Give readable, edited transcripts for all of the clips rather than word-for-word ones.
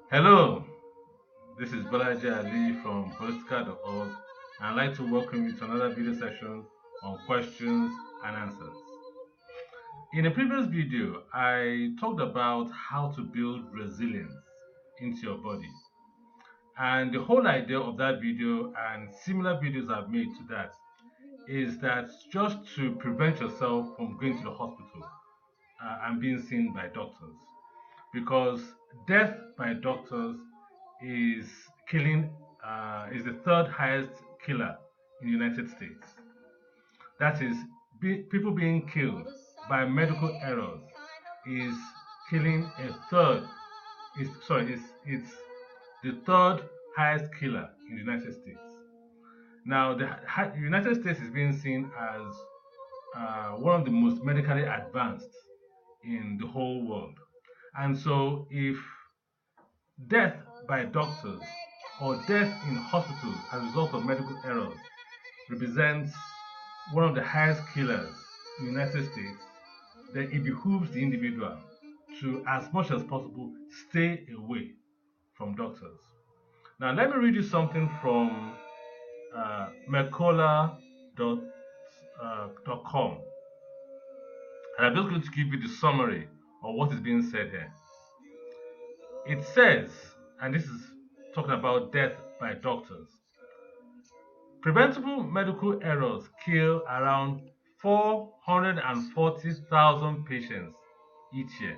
Hello, this is Balaji Ali from political.org, and I'd like to welcome you to another video session on questions and answers. In a previous video, I talked about how to build resilience into your body. And the whole idea of that video and similar videos I've made to that is that just to prevent yourself from going to the hospital and being seen by doctors. Because death by doctors is killing is the third highest killer in the United States. That is, people being killed by medical errors is killing a third. It's the third highest killer in the United States. Now, the United States is being seen as one of the most medically advanced in the whole world. And so, if death by doctors or death in hospitals as a result of medical errors represents one of the highest killers in the United States, then it behooves the individual to, as much as possible, stay away from doctors. Now, let me read you something from Mercola.com. And I'm just going to give you the summary of what is being said here. It says, and this is talking about death by doctors, preventable medical errors kill around 440,000 patients each year.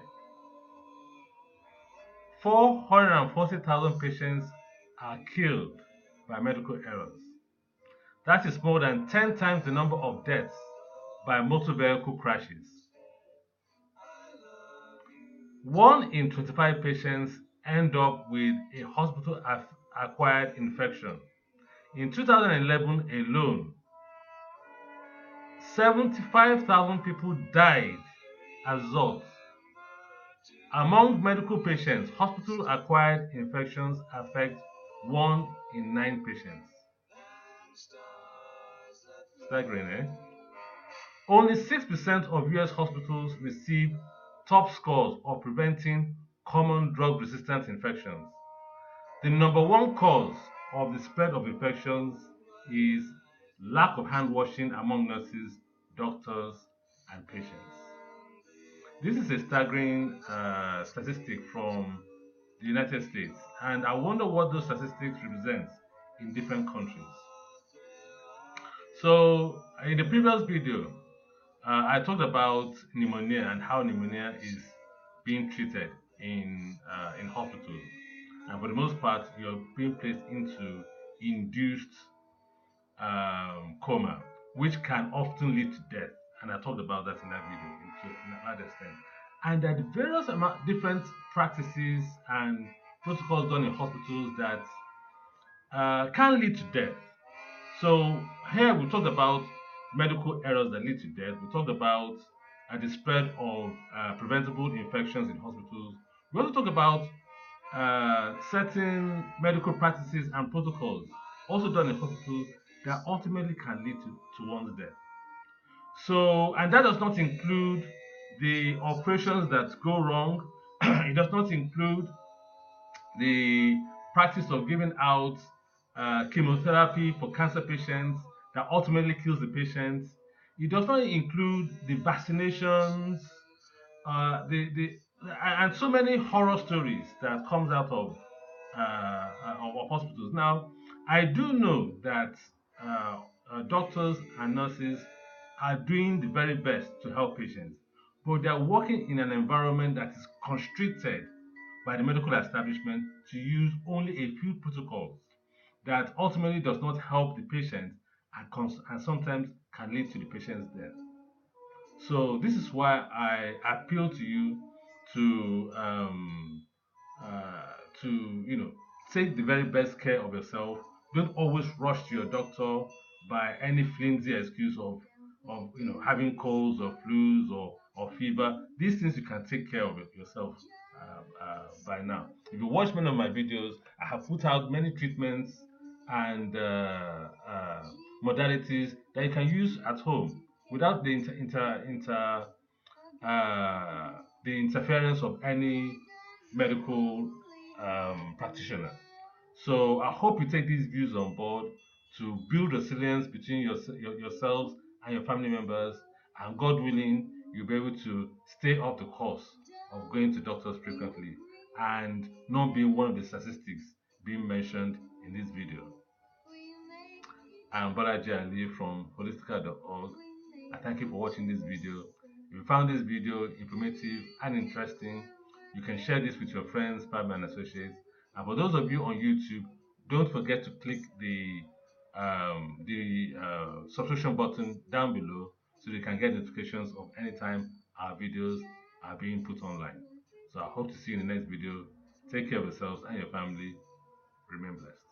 440,000 patients are killed by medical errors. That is more than 10 times the number of deaths by motor vehicle crashes. 1 in 25 patients end up with a hospital acquired infection. In 2011 alone, 75,000 people died as a result. Among medical patients, hospital acquired infections affect 1 in 9 patients. Staggering, eh? Only 6% of US hospitals receive top scores of preventing common drug resistant infections. The number one cause of the spread of infections is lack of hand washing among nurses, doctors, and patients. This is a staggering statistic from the United States, and I wonder what those statistics represent in different countries. So, in the previous video, I talked about pneumonia and how pneumonia is being treated in hospitals, and for the most part, you're being placed into induced coma, which can often lead to death. And I talked about that in that video to a large extent. And there are various different practices and protocols done in hospitals that can lead to death. So here we talked about medical errors that lead to death. We talked about the spread of preventable infections in hospitals. We also talked about certain medical practices and protocols also done in hospitals that ultimately can lead to one's death. So, and that does not include the operations that go wrong. It does not include the practice of giving out chemotherapy for cancer patients that ultimately kills the patients. It does not include the vaccinations, the and so many horror stories that comes out of hospitals. Now, I do know that doctors and nurses are doing the very best to help patients, but they are working in an environment that is constricted by the medical establishment to use only a few protocols that ultimately does not help the patient and sometimes can lead to the patient's death. So this is why I appeal to you to to take the very best care of yourself. Don't always rush to your doctor by any flimsy excuse of having colds or flus or fever. These things you can take care of it yourself by now. If you watch many of my videos, I have put out many treatments and modalities that you can use at home without the interference of any medical practitioner. So I hope you take these views on board to build resilience between yourselves and your family members, and God willing, you'll be able to stay off the course of going to doctors frequently and not being one of the statistics being mentioned in this video. I'm Balaji Ali from holistica.org. I thank you for watching this video. If you found this video informative and interesting, you can share this with your friends, family, and associates. And for those of you on YouTube, don't forget to click the subscription button down below so you can get notifications of any time our videos are being put online. So I hope to see you in the next video. Take care of yourselves and your family. Remain blessed.